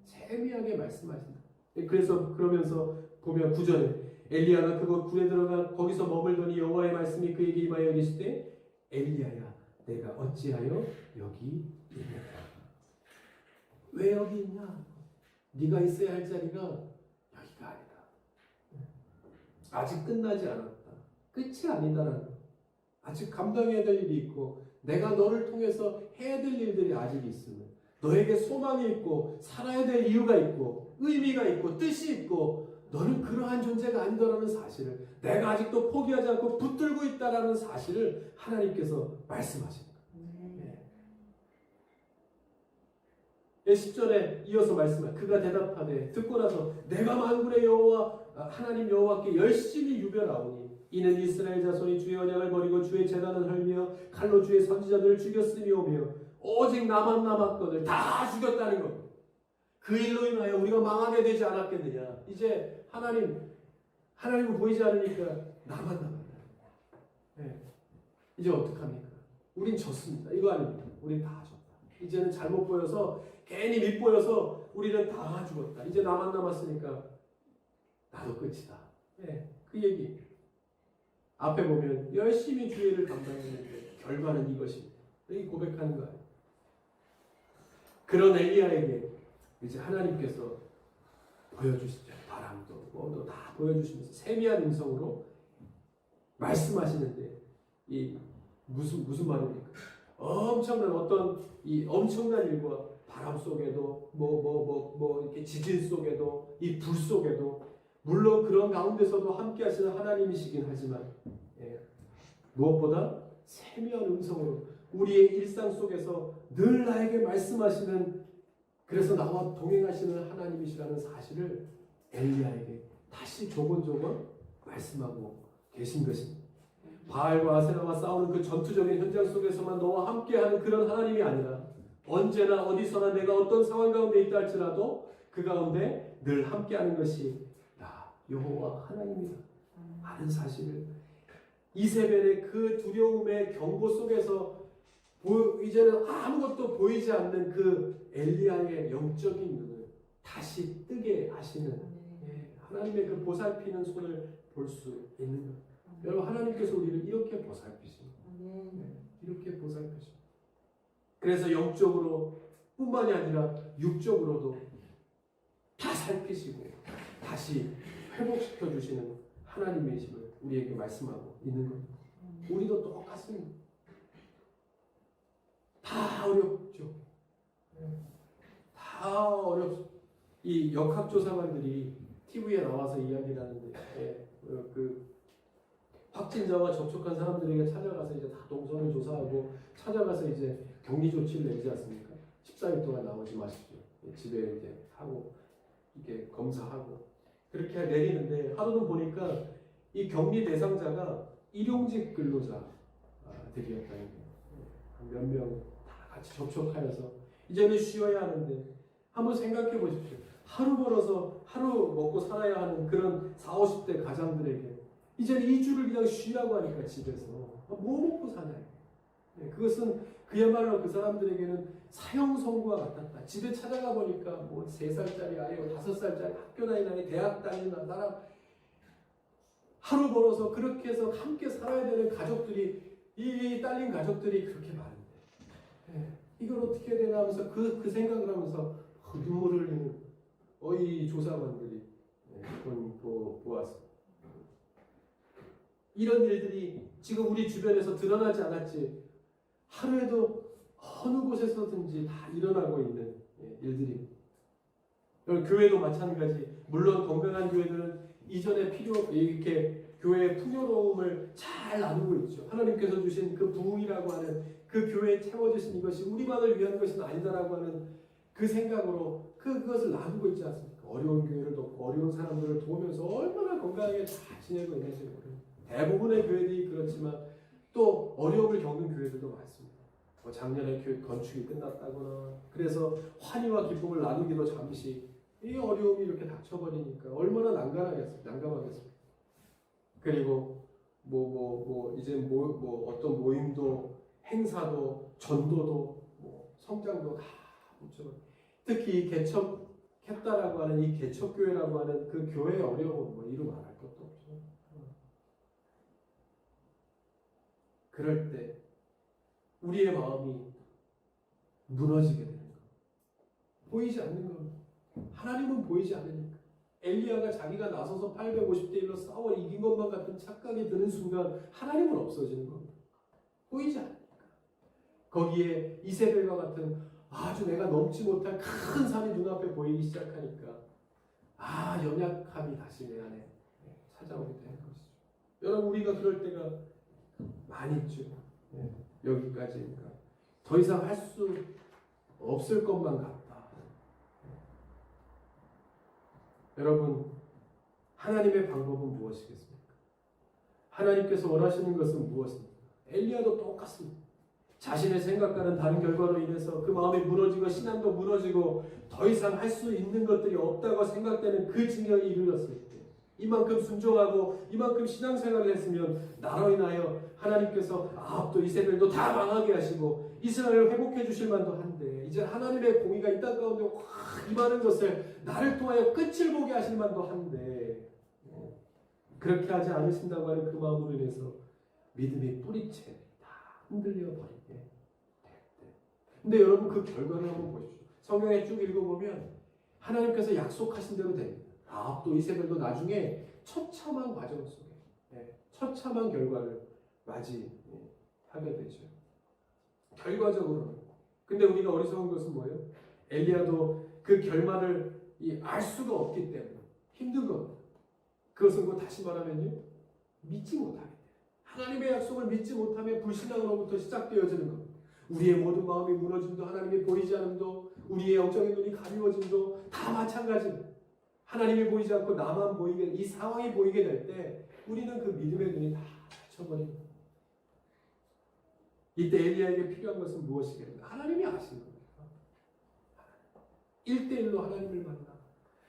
Speaker 1: 세미하게 말씀하신다. 그래서 그러면서 보면 9절에 엘리야가 그곳 굴에 들어가 거기서 머물더니 여호와의 말씀이 그에게 임하여 이르시되 엘리야야 내가 어찌하여 여기 있느냐. 왜 여기 있냐? 네가 있어야 할 자리가 여기가 아니다. 아직 끝나지 않았다. 끝이 아니다라는 것. 아직 감당해야 될 일이 있고 내가 너를 통해서 해야 될 일들이 아직 있으면 너에게 소망이 있고 살아야 될 이유가 있고 의미가 있고 뜻이 있고 너는 그러한 존재가 아니다라는 사실을 내가 아직도 포기하지 않고 붙들고 있다라는 사실을 하나님께서 말씀하십니다. 10절에 이어서 말씀해 그가 대답하되 듣고 나서 내가 만군의 여호와 하나님 여호와께 열심히 유별하오니 이는 이스라엘 자손이 주의 언약을 버리고 주의 제단을 헐며 칼로 주의 선지자들을 죽였으며오며 오직 나만 남았거늘 다 죽였다는 것. 그 일로 인하여 우리가 망하게 되지 않았겠느냐. 이제 하나님은 보이지 않으니까 나만 남았다. 네. 이제 어떡합니까? 우린 졌습니다. 이거 아닙니다. 우린 다 졌다. 이제는 잘못 보여서 괜히 밉보여서 우리는 다 죽었다. 이제 나만 남았으니까 나도 끝이다. 네, 그 얘기. 앞에 보면 열심히 주의를 감당했는데 결과는 이것입니다. 이 고백하는 거예요. 그런 엘리야에게 이제 하나님께서 보여주시죠. 바람도 뭐도 다 보여주시면서 세미한 음성으로 말씀하시는데 이 무슨 말입니까? 엄청난 어떤 이 엄청난 일과 바람 속에도 이렇게 지진 속에도 이 불 속에도 물론 그런 가운데서도 함께 하시는 하나님이시긴 하지만 무엇보다 세미한 음성으로 우리의 일상 속에서 늘 나에게 말씀하시는 그래서 나와 동행하시는 하나님이시라는 사실을 엘리야에게 다시 조곤조곤 말씀하고 계신 것입니다. 바알과 아세라와 싸우는 그 전투적인 현장 속에서만 너와 함께하는 그런 하나님이 아니라 언제나 어디서나 내가 어떤 상황 가운데 있다 할지라도 그 가운데 늘 함께하는 것이 나 여호와 하나님이다 하는 사실을 이세벨의 그 두려움의 경고 속에서 이제는 아무것도 보이지 않는 그 엘리야의 영적인 눈을 다시 뜨게 하시는 하나님의 그 보살피는 손을 볼 수 있는 것. 여러분 하나님께서 우리를 이렇게 보살피십니다. 이렇게 보살피십니다. 그래서 영적으로 뿐만이 아니라 육적으로도 다 살피시고 다시 회복시켜 주시는 하나님이심을 우리에게 말씀하고 있는 겁니다. 우리도 똑같습니다. 다 어렵죠. 다 어렵죠. 이 역학조사관들이 TV에 나와서 이야기를 하는데 그 확진자와 접촉한 사람들에게 찾아가서 이제 다 동선을 조사하고 찾아가서 이제 격리 조치를 내지 않습니까? 14일 동안 나오지 마십시오. 집에 이제 하고 이렇게 검사하고 그렇게 내리는데 하루는 보니까 이 격리 대상자가 일용직 근로자들이었다는 거예요. 몇 명 다 같이 접촉하여서 이제는 쉬어야 하는데 한번 생각해 보십시오. 하루 벌어서 하루 먹고 살아야 하는 그런 40, 50대 가장들에게 이제는 2주를 그냥 쉬라고 하니까 집에서 뭐 먹고 사나요? 그것은 그야말로 그 사람들에게는 사형 선고와 같았다. 집에 찾아가 보니까 뭐 3살짜리 아이고 5살짜리 학교 다니는 아이 대학 다니는 사람 하루 벌어서 그렇게 해서 함께 살아야 되는 가족들이, 이 딸린 가족들이 그렇게 많은데, 이걸 어떻게 해야 되나 하면서 그 생각을 하면서 눈물을 흘리는 이 조사관들이 보았어. 이런 일들이 지금 우리 주변에서 드러나지 않았지, 하루에도 어느 곳에서든지 다 일어나고 있는 일들입니다. 교회도 마찬가지. 물론 건강한 교회들은 이전에 이렇게 교회의 풍요로움을 잘 나누고 있죠. 하나님께서 주신 그 부흥이라고 하는 그 교회에 채워주신 이것이 우리만을 위한 것은 아니다라고 하는 그 생각으로 그것을 나누고 있지 않습니까? 어려운 교회를 돕고 어려운 사람들을 도우면서 얼마나 건강하게 잘 지내고 있는지 모릅니다. 대부분의 교회들이 그렇지만 또 어려움을 겪는 교회들도 많습니다. 작년에 교회 건축이 끝났다거나, 그래서 환희와 기쁨을 나누기도 잠시 이 어려움이 이렇게 닥쳐버리니까 얼마나 난감하겠습니까? 그리고 이제 어떤 모임도, 행사도, 전도도, 성장도 다 뭉쳐버려. 특히 개척했다라고 하는 이 개척교회라고 하는 그 교회의 어려움은 이루 말할 것도 없죠. 그럴 때 우리의 마음이 무너지게 되는 것, 보이지 않는 겁니다. 하나님은 보이지 않으니까. 엘리야가 자기가 나서서 850대 1로 싸워 이긴 것만 같은 착각이 드는 순간 하나님은 없어지는 겁니다. 보이지 않으니까. 거기에 이세벨과 같은 아주 내가 넘지 못할 큰 산이 눈앞에 보이기 시작하니까 연약함이 다시 내 안에 찾아오게 되는 것이죠. 여러분, 우리가 그럴 때가 많이 있죠. 여기까지니까 더 이상 할 수 없을 것만 같다. 여러분, 하나님의 방법은 무엇이겠습니까? 하나님께서 원하시는 것은 무엇입니까? 엘리야도 똑같습니다. 자신의 생각과는 다른 결과로 인해서 그 마음이 무너지고 신앙도 무너지고 더 이상 할 수 있는 것들이 없다고 생각되는 그 지경에 이르렀을 때, 이만큼 순종하고 이만큼 신앙생활을 했으면 나로 인하여 하나님께서 아합도 이세벨도 다 망하게 하시고 이스라엘을 회복해 주실 만도 한데, 이제 하나님의 공의가 이 땅 가운데 확 임하는 것을 나를 통하여 끝을 보게 하실 만도 한데, 그렇게 하지 않으신다고 하는 그 마음으로 인해서 믿음이 뿌리채 다 흔들려 버리게 될 때. 근데 여러분, 그 결과를 한번 보십시오. 성경에 쭉 읽어보면 하나님께서 약속하신 대로 됩니다. 아합도 이세벨도 나중에 처참한 과정 속에 처참한 결과를 맞이하게 되죠. 결과적으로는. 근데 우리가 어리석은 것은 뭐예요? 엘리야도 그 결말을 알 수가 없기 때문에 힘든 겁니다. 그것은 다시 말하면요, 믿지 못하게 돼요. 하나님의 약속을 믿지 못하면 불신앙으로부터 시작되어지는 겁니다. 우리의 모든 마음이 무너짐도, 하나님이 보이지 않음도, 우리의 영적인 눈이 가리워짐도 다 마찬가지입니다. 하나님이 보이지 않고 나만 보이게, 이 상황이 보이게 될 때 우리는 그 믿음의 눈이 다 닫혀버립니다. 이때 엘리야에게 필요한 것은 무엇이겠는가? 하나님이 아시는 겁니다. 1대1로 하나님을 만나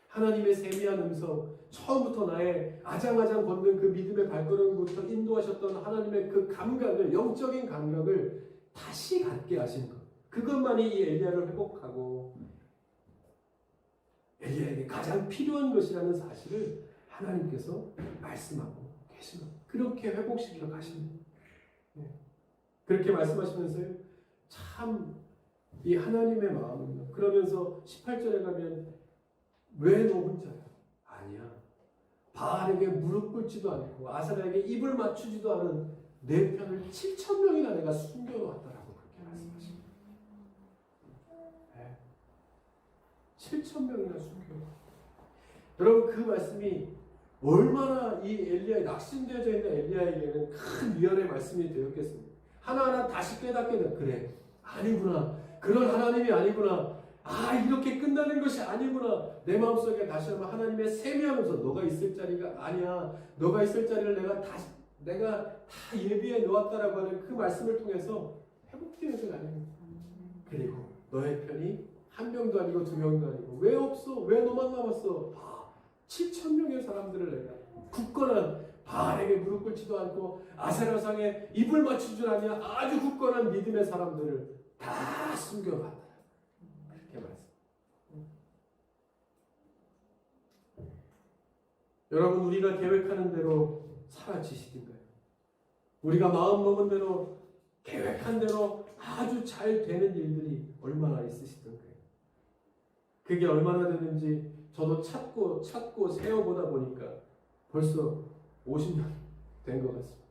Speaker 1: 하나님의 세미한 음성, 처음부터 나의 아장아장 걷는 그 믿음의 발걸음부터 인도하셨던 하나님의 그 감각을, 영적인 감각을 다시 갖게 하신 것, 그것만이 이 엘리야를 회복하고 엘리야에게 가장 필요한 것이라는 사실을 하나님께서 말씀하고 계십니다. 그렇게 회복시켜 가십니다. 그렇게 말씀하시면서요, 참 이 하나님의 마음은요. 그러면서 18절에 가면 왜 너 혼자야? 아니야. 바알에게 무릎 꿇지도 않고 아사라에게 입을 맞추지도 않은 내 편을 7,000명이나 내가 숨겨놓았다라고 그렇게 말씀하십니다. 7,000명이나 숨겨놓았다. 여러분, 그 말씀이 얼마나 이 엘리야의 낙심되어져 있는 엘리야에게는 큰 위안의 말씀이 되었겠습니까? 하나하나 다시 깨닫게 돼. 그래, 아니구나. 그런 하나님이 아니구나. 이렇게 끝나는 것이 아니구나. 내 마음속에 다시 한번 하나님의 세미하면서 너가 있을 자리가 아니야. 너가 있을 자리를 내가 다 예비해 놓았다라고 하는 그 말씀을 통해서 회복되어져야 아닙니다. 그리고 너의 편이 한 명도 아니고 두 명도 아니고 왜 없어? 왜 너만 남았어? 7,000명의 사람들을 내가 굳건한 바알에게 무릎 꿇지도 않고 아세라상에 입을 맞추지 않냐 아주 굳건한 믿음의 사람들을 다 숨겨놨다. 그렇게 말씀. 여러분, 우리가 계획하는 대로 사라지시든가요? 우리가 마음먹은 대로 계획한 대로 아주 잘 되는 일들이 얼마나 있으시던가요? 그게 얼마나 되는지 저도 찾고 세어보다 보니까 벌써 50년 된 것 같습니다.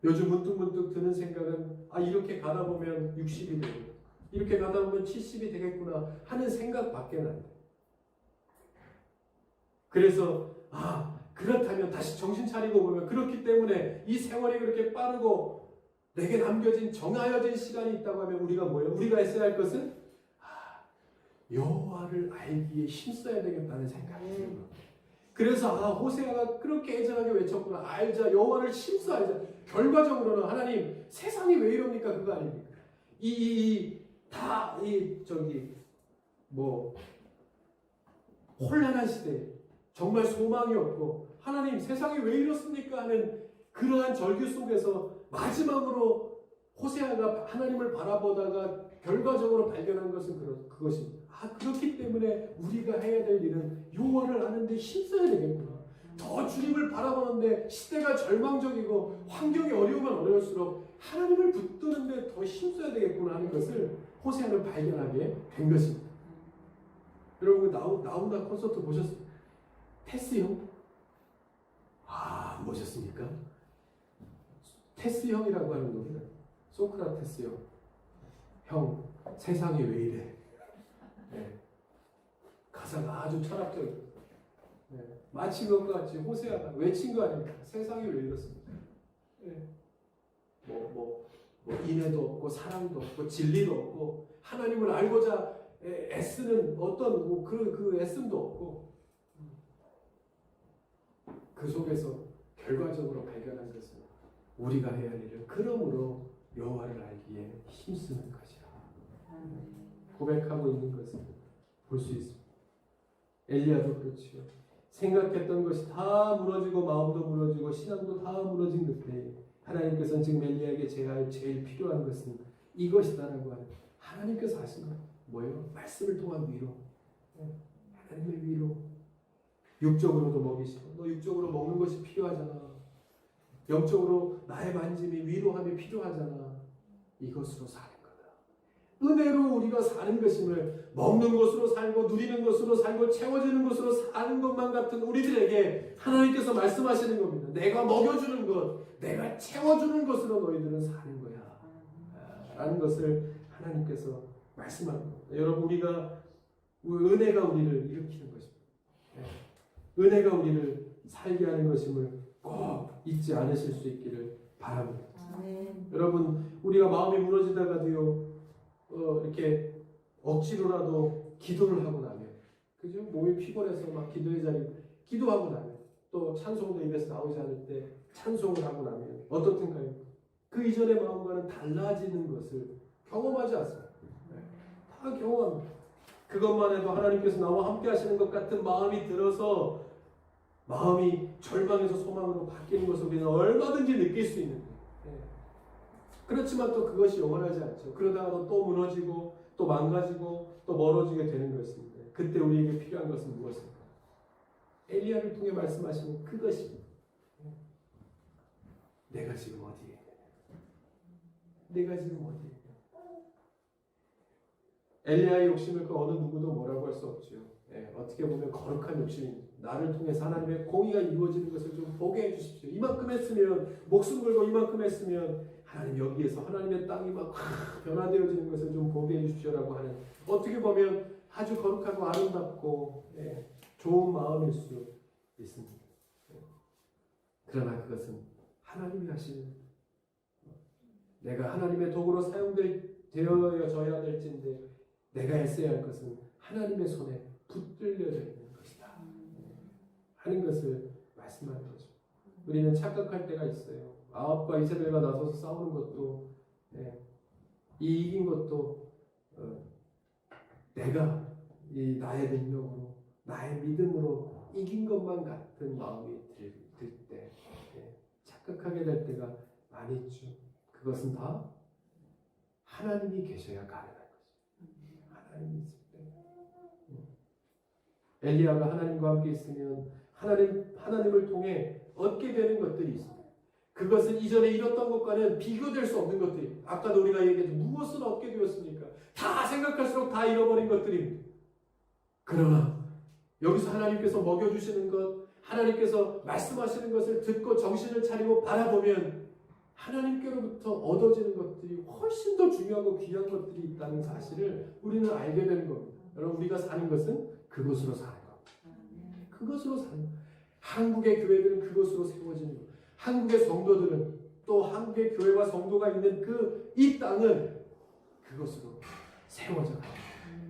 Speaker 1: 요즘 문득문득 드는 생각은 이렇게 가다 보면 60이 되고 이렇게 가다 보면 70이 되겠구나 하는 생각밖에 안 돼요. 그래서 그렇다면 다시 정신 차리고 보면 그렇기 때문에 이 세월이 그렇게 빠르고 내게 남겨진 정하여진 시간이 있다고 하면 우리가 뭐예요? 우리가 했어야 할 것은 여호와를 알기에 힘써야 되겠다는 생각이 드는 거예요. 그래서 호세아가 그렇게 애절하게 외쳤구나. 알자. 여호와를 힘써 알자. 결과적으로는 하나님 세상이 왜 이럽니까? 그거 아닙니까? 혼란한 시대, 정말 소망이 없고 하나님 세상이 왜 이렇습니까? 하는 그러한 절규 속에서 마지막으로 호세아가 하나님을 바라보다가 결과적으로 발견한 것은 그것입니다. 그렇기 때문에 우리가 해야 될 일은 여호와를 아는데 힘써야 되겠구나. 더 주님을 바라보는데 시대가 절망적이고 환경이 어려우면 어려울수록 하나님을 붙드는데 더 힘써야 되겠구나 하는 것을 호세아는 발견하게 된 것입니다. 여러분 나훈아 콘서트 보셨어요? 테스 형? 보셨습니까? 테스 형이라고 하는 겁니다. 소크라테스 형. 형, 세상이 왜 이래? 네. 가사가 아주 철학적이에요. 네. 마치 그것과 같이 호세아가 외친 거 아닙니까? 세상이 왜 이렇습니까? 네. 인애도 없고 사랑도 없고 진리도 없고 하나님을 알고자 애쓰는 어떤 그 애씀도 없고 그 속에서 결과적으로 발견한 것은 우리가 해야 할 일은 그러므로 여호와를 알기에 힘쓰는 것이라 고백하고 있는 것을 볼 수 있습니다. 엘리야도 그렇지요. 생각했던 것이 다 무너지고 마음도 무너지고 신앙도 다 무너진 그때 하나님께서는 지금 엘리야에게 제일 필요한 것은 이것이다라고 하는 하나님께서 하신 것 뭐예요? 말씀을 통한 위로. 하나님의 위로. 육적으로도 먹이시고 너 육적으로 먹는 것이 필요하잖아. 영적으로 나의 만짐이 위로함이 필요하잖아. 이것으로 사는 거다. 은혜로 우리가 사는 것임을 먹는 것으로 살고 누리는 것으로 살고 채워지는 것으로 사는 것만 같은 우리들에게 하나님께서 말씀하시는 겁니다. 내가 먹여주는 것, 내가 채워주는 것으로 너희들은 사는 거야. 라는 것을 하나님께서 말씀하는 겁니다. 여러분 우리가 은혜가 우리를 일으키는 것입니다. 은혜가 우리를 살게 하는 것임을 꼭 잊지 않으실 수 있기를 바랍니다. 여러분 우리가 마음이 무너지다가도요 이렇게 억지로라도 기도를 하고 나면 그죠? 몸이 피곤해서 막 기도의 자리 기도하고 나면 또 찬송도 입에서 나오지 않을 때 찬송을 하고 나면 어떻든가요? 그 이전의 마음과는 달라지는 것을 경험하지 않습니까? 다 경험합니다. 그것만 해도 하나님께서 나와 함께 하시는 것 같은 마음이 들어서 마음이 절망에서 소망으로 바뀌는 것을 우리는 얼마든지 느낄 수 있는 거예요. 그렇지만 또 그것이 영원하지 않죠. 그러다가 또 무너지고 또 망가지고 또 멀어지게 되는 것입니다. 그때 우리에게 필요한 것은 무엇입니까? 엘리야를 통해 말씀하시는 그것입니다. 내가 지금 어디에 있느냐? 내가 지금 어디에 있느냐? 엘리야의 욕심을 그 어느 누구도 뭐라고 할 수 없죠. 어떻게 보면 거룩한 욕심입니다. 나를 통해서 하나님의 공의가 이루어지는 것을 좀 보게 해주십시오. 이만큼 했으면 목숨 걸고 이만큼 했으면 하나님 여기에서 하나님의 땅이 막 변화되어지는 것을 좀 보게 해주십시오라고 하는 어떻게 보면 아주 거룩하고 아름답고 좋은 마음일 수 있습니다. 그러나 그것은 하나님이 하시는 내가 하나님의 도구로 사용되어져야 될진데 내가 애써야 할 것은 하나님의 손에 붙들려져 있는 것이다 하는 것을 말씀하는 거죠. 우리는 착각할 때가 있어요. 아합과 이세벨과 나서서 싸우는 것도 이긴 것도 내가 나의 능력으로 나의 믿음으로 이긴 것만 같은 마음이 들 때 착각하게 될 때가 많이 있죠. 그것은 다 하나님이 계셔야 가능한 거죠. 하나님이 있을 때 엘리야가 하나님과 함께 있으면 하나님을 통해 얻게 되는 것들이 있습니다. 그것은 이전에 잃었던 것과는 비교될 수 없는 것들이, 아까도 우리가 얘기했죠. 무엇을 얻게 되었습니까? 다 생각할수록 다 잃어버린 것들입니다. 그러나 여기서 하나님께서 먹여주시는 것, 하나님께서 말씀하시는 것을 듣고 정신을 차리고 바라보면 하나님께로부터 얻어지는 것들이 훨씬 더 중요하고 귀한 것들이 있다는 사실을 우리는 알게 되는 겁니다. 여러분, 우리가 사는 것은 그것으로 사는 겁니다. 그것으로 사는 겁니다. 한국의 교회들은 그것으로 세워지는 겁니다. 한국의 성도들은, 또 한국의 교회와 성도가 있는 이 땅은 그것으로 세워져가고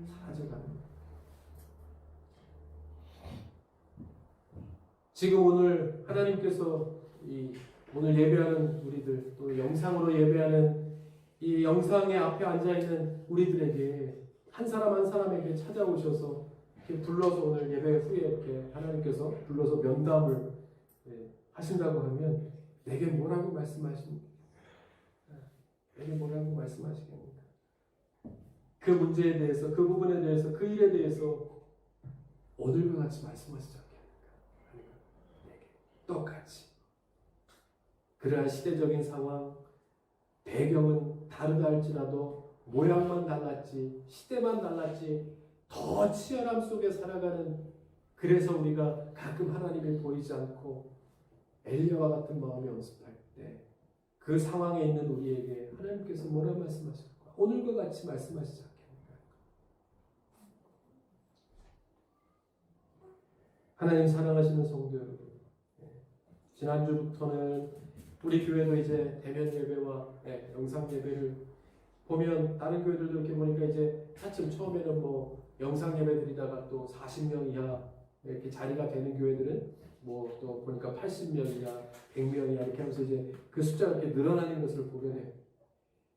Speaker 1: 사라져가는. 지금 오늘 하나님께서 오늘 예배하는 우리들, 또 영상으로 예배하는 이 영상의 앞에 앉아있는 우리들에게, 한 사람 한 사람에게 찾아오셔서 이렇게 불러서 오늘 예배 후에 이렇게 하나님께서 불러서 면담을 하신다고 하면 내게 뭐라고 말씀하십니까? 내게 뭐라고 말씀하시겠습니까? 그 문제에 대해서, 그 부분에 대해서, 그 일에 대해서 오늘과 같이 말씀하시지 않겠습니까? 내게 똑같이. 그러한 시대적인 상황, 배경은 다르다 할지라도 모양만 달랐지, 시대만 달랐지, 더 치열함 속에 살아가는, 그래서 우리가 가끔 하나님이 보이지 않고 엘리야와 같은 마음이 연습할 때 그 상황에 있는 우리에게 하나님께서 뭐라 말씀하실까? 오늘과 같이 말씀하시지 않겠습니까? 하나님 사랑하시는 성도 여러분, 지난주부터는 우리 교회도 이제 대면 예배와 영상 예배를 보면, 다른 교회들도 이렇게 보니까 이제 차츰 처음에는 뭐 영상 예배 드리다가 또 40명 이하 이렇게 자리가 되는 교회들은 뭐 또 보니까 80명이나 100명이나 이렇게 하면서 이제 그 숫자가 이렇게 늘어나는 것을 보게 돼요.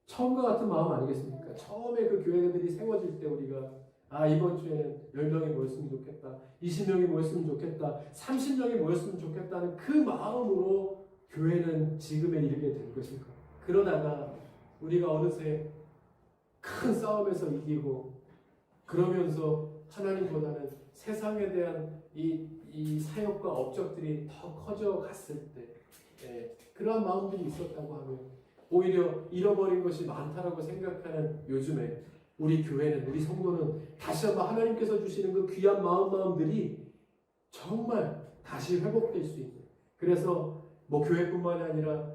Speaker 1: 처음과 같은 마음 아니겠습니까? 처음에 그 교회들이 세워질 때 우리가 이번 주에는 10명이 모였으면 좋겠다, 20명이 모였으면 좋겠다, 30명이 모였으면 좋겠다는 그 마음으로 교회는 지금에 이르게 된 것일까? 그러다가 우리가 어느새 큰 싸움에서 이기고, 그러면서 하나님보다는 세상에 대한 이 사역과 업적들이 더 커져 갔을 때, 그러한 마음들이 있었다고 하면 오히려 잃어버린 것이 많다라고 생각하는 요즘에 우리 교회는, 우리 성도는 다시 한번 하나님께서 주시는 그 귀한 마음들이 정말 다시 회복될 수 있는, 그래서 뭐 교회뿐만이 아니라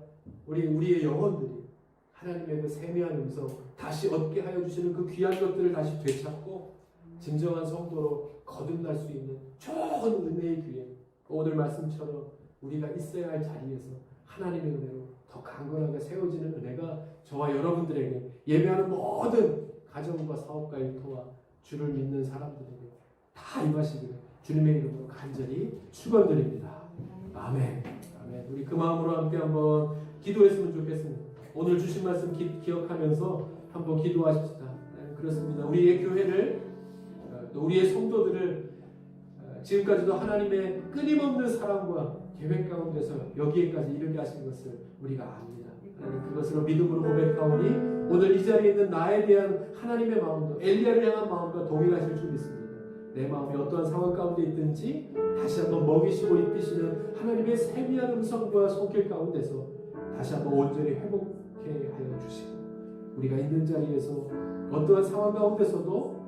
Speaker 1: 우리의 영혼들이 하나님의 그 세미한 음성 다시 얻게 하여 주시는 그 귀한 것들을 다시 되찾고 진정한 성도로 거듭날 수 있는 좋은 은혜의 기회, 오늘 말씀처럼 우리가 있어야 할 자리에서 하나님의 은혜로 더 강건하게 세워지는 은혜가 저와 여러분들에게, 예배하는 모든 가정과 사업과 일터와 주를 믿는 사람들에게 다 임하시기를 주님의 이름으로 간절히 축원드립니다. 아멘. 아멘. 우리 그 마음으로 함께 한번 기도했으면 좋겠습니다. 오늘 주신 말씀 기억하면서 한번 기도하십시다. 그렇습니다. 우리의 교회를, 또 우리의 성도들을 지금까지도 하나님의 끊임없는 사랑과 계획 가운데서 여기에까지 이르게 하신 것을 우리가 압니다. 하나님, 그것으로 믿음으로 고백하오니 오늘 이 자리에 있는 나에 대한 하나님의 마음도 엘리야를 향한 마음과 동일하실 줄 믿습니다. 내 마음이 어떠한 상황 가운데 있든지 다시 한번 먹이시고 입히시는 하나님의 세미한 음성과 손길 가운데서 다시 한번 온전히 회복해 하여 주시고, 우리가 있는 자리에서 어떠한 상황 가운데서도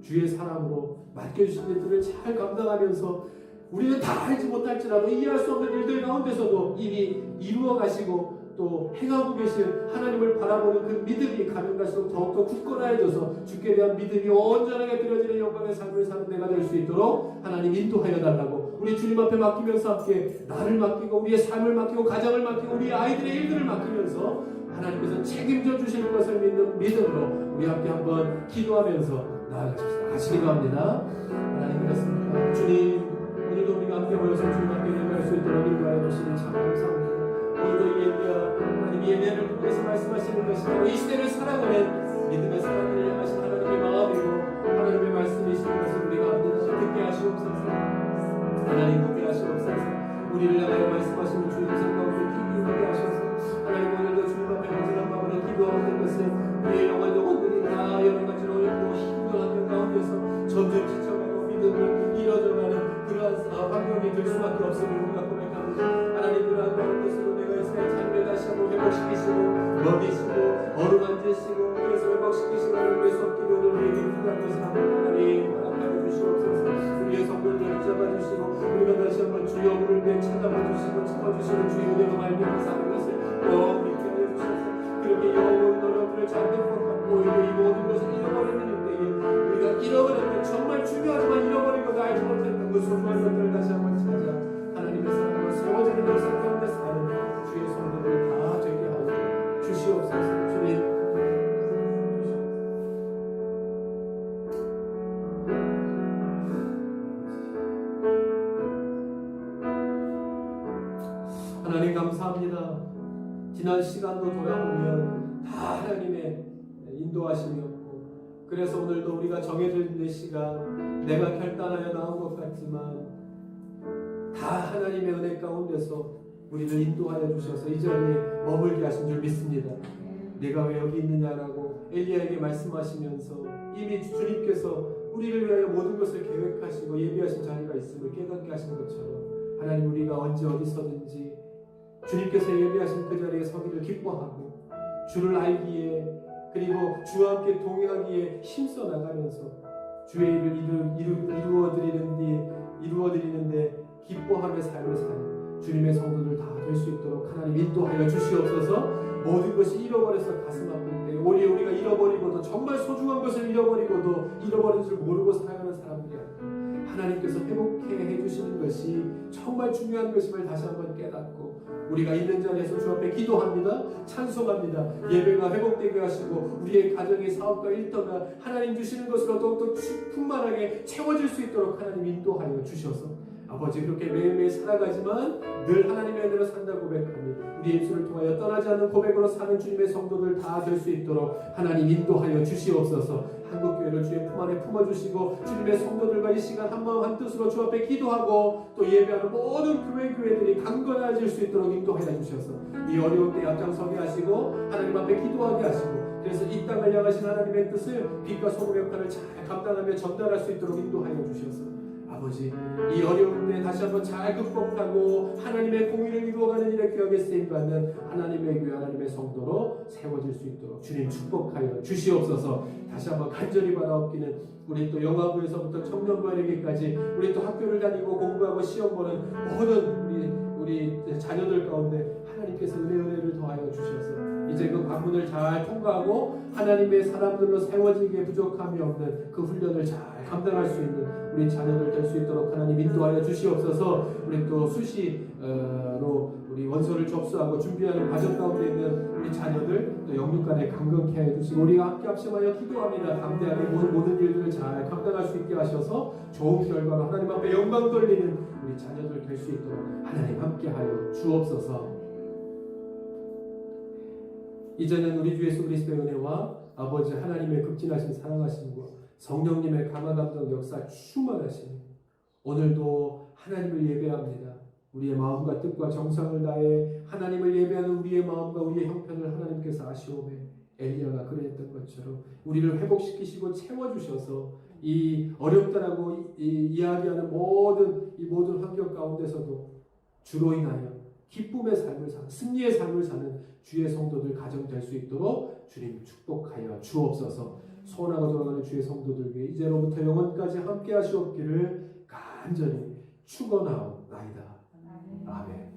Speaker 1: 주의 사랑으로 맡겨주신 일들을 잘 감당하면서 우리는 다 알지 못할지라도 이해할 수 없는 일들 가운데서도 이미 이루어 가시고 또 행하고 계신 하나님을 바라보는 그 믿음이 가면 갈수록 더욱더 굳건해져서 주께 대한 믿음이 온전하게 드려지는 영광의 삶을 사는 내가 될 수 있도록 하나님 인도하여 달라고 우리 주님 앞에 맡기면서 함께 나를 맡기고 우리의 삶을 맡기고 가정을 맡기고 우리 아이들의 일들을 맡기면서 하나님께서 책임져 주시는 것을 믿는 믿음으로 우리 함께 한번 기도하면서 나아가십시다. 하시기 바랍니다. 하나님, 그렇습니다. 주님, 오늘도 우리가 함께 모여서 주님 앞에 예배할 수 있도록 인도하여 주시니 참 감사합니다. 오늘도 이 예배와 하나님 예배를 통해서 말씀하시는 것이 바로 이 시대를 살아가는 믿음의 사람들을 향하신 하나님의 마음이고 하나님의 말씀이신 것을 우리가 압니다. 듣게 하시옵소서. 하나님, 듣게 하시옵소서. 우리를 향하여 말씀하시는 주님 생각을 깊이 듣게 하셔서 하나님, 오늘도 주님 앞에 온전한 마음으로 기도하는 것을 우리의 영혼들이 다 여러 가지로 어렵고 힘든 환경 가운데서 점점 지쳐가고 믿음을 잃어져가는 그러한 환경이 찾아봐 주시고 참아주시는 주의 은혜로 말미암아 사는 것을 꼭 믿게 하여 주셔서 그렇게 영원 노력들을 잘 극복하고 오히려 이 모든 것을 잃어버리는 때에 우리가 잃어버렸던 정말 중요하지만 잃어버리고도 알지 못했던 그 소중한 것들을 다시 한번 찾아 하나님의 사랑으로 세워지는 역사 가운데 사는 주의 성도들 다 되게 하여 주시옵소서. 주님 하나님 감사합니다. 지난 시간도 돌아보면 다 하나님의 인도하심이었고 그래서 오늘도 우리가 정해져 있는 시간 내가 결단하여 나온 것 같지만 다 하나님의 은혜 가운데서 우리를 인도하여 주셔서 이 자리에 머물게 하신 줄 믿습니다. 내가 왜 여기 있느냐라고 엘리야에게 말씀하시면서 이미 주님께서 우리를 위하여 모든 것을 계획하시고 예비하신 자리가 있음을 깨닫게 하신 것처럼 하나님 우리가 언제 어디서든지 주님께서 예비하신 그 자리에 서기를 기뻐하고 주를 알기에 그리고 주와 함께 동행하기에 힘써 나가면서 주의 일을 이루어드리는데 기뻐하며 삶을 사는 주님의 성도들 다 될 수 있도록 하나님 인도하여 주시옵소서. 모든 것이 잃어버려서 가슴 아플 때 오히려 우리가 잃어버리고도 정말 소중한 것을 잃어버리고도 잃어버린 줄 모르고 살아가는 사람들이 아니라 하나님께서 회복해 해주시는 것이 정말 중요한 것임을 다시 한번 깨닫고 우리가 있는 자리에서 주 앞에 기도합니다. 찬송합니다. 예배가 회복되게 하시고 우리의 가정의 사업과 일터가 하나님 주시는 것으로 더욱더 충만하게 채워질 수 있도록 하나님 인도하여 주셔서 아버지 그렇게 매일매일 살아가지만 늘 하나님의 은혜로 산다 고백하니 우리 입술을 통하여 떠나지 않는 고백으로 사는 주님의 성도들 다 될 수 있도록 하나님 인도하여 주시옵소서. 한국교회를 주의 품 안에 품어주시고 주님의 성도들과 이 시간 한마음 한뜻으로 주 앞에 기도하고 또 예배하는 모든 교회들이 강건해질 수 있도록 인도하여 주셔서 이 어려운 때 앞장서게 하시고 하나님 앞에 기도하게 하시고 그래서 이 땅을 향하신 하나님의 뜻을 빛과 소금 역할을 잘 감당하며 전달할 수 있도록 인도하여 주셔서 아버지 이 어려운 때 다시 한번 잘 극복하고 하나님의 공의를 이루어가는 일에 귀하게 쓰임받는 하나님의 교회 하나님의 성도로 세워질 수 있도록 주님 축복하여 주시옵소서. 다시 한번 간절히 바라옵기는 우리 또 영화부에서부터 청년부에게까지 우리 또 학교를 다니고 공부하고 시험 보는 모든 우리 자녀들 가운데 하나님께서 은혜를 더하여 주셔서 이제 그 관문을 잘 통과하고 하나님의 사람들로 세워지기에 부족함이 없는 그 훈련을 잘 감당할 수 있는 우리 자녀들 될 수 있도록 하나님 인도하여 주시옵소서. 우리 또 수시로 우리 원서를 접수하고 준비하는 과정 가운데 있는 우리 자녀들 또 영육간에 강건케 해 주시고 우리가 함께 합심하여 기도합니다. 담대하게 모든 일들을 잘 감당할 수 있게 하셔서 좋은 결과로 하나님 앞에 영광 돌리는 우리 자녀들 될 수 있도록 하나님 함께하여 주옵소서. 이제는 우리 주 예수 그리스도의 은혜와 아버지 하나님의 극진하신 사랑하심과 성령님의 감화감동 역사 충만하심 오늘도 하나님을 예배합니다. 우리의 마음과 뜻과 정성을 다해 하나님을 예배하는 우리의 마음과 우리의 형편을 하나님께서 아시오매 엘리야가 그랬던 것처럼 우리를 회복시키시고 채워주셔서 이 어렵다라고 이야기하는 모든 환경 가운데서도 주로 인하여 기쁨의 삶을 사는 승리의 삶을 사는 주의 성도들 가정 될 수 있도록 주님 축복하여 주옵소서. 소원하고 돌아가는 주의 성도들 위해 이제로부터 영원까지 함께 하시옵기를 간절히 축원하옵나이다. 아멘.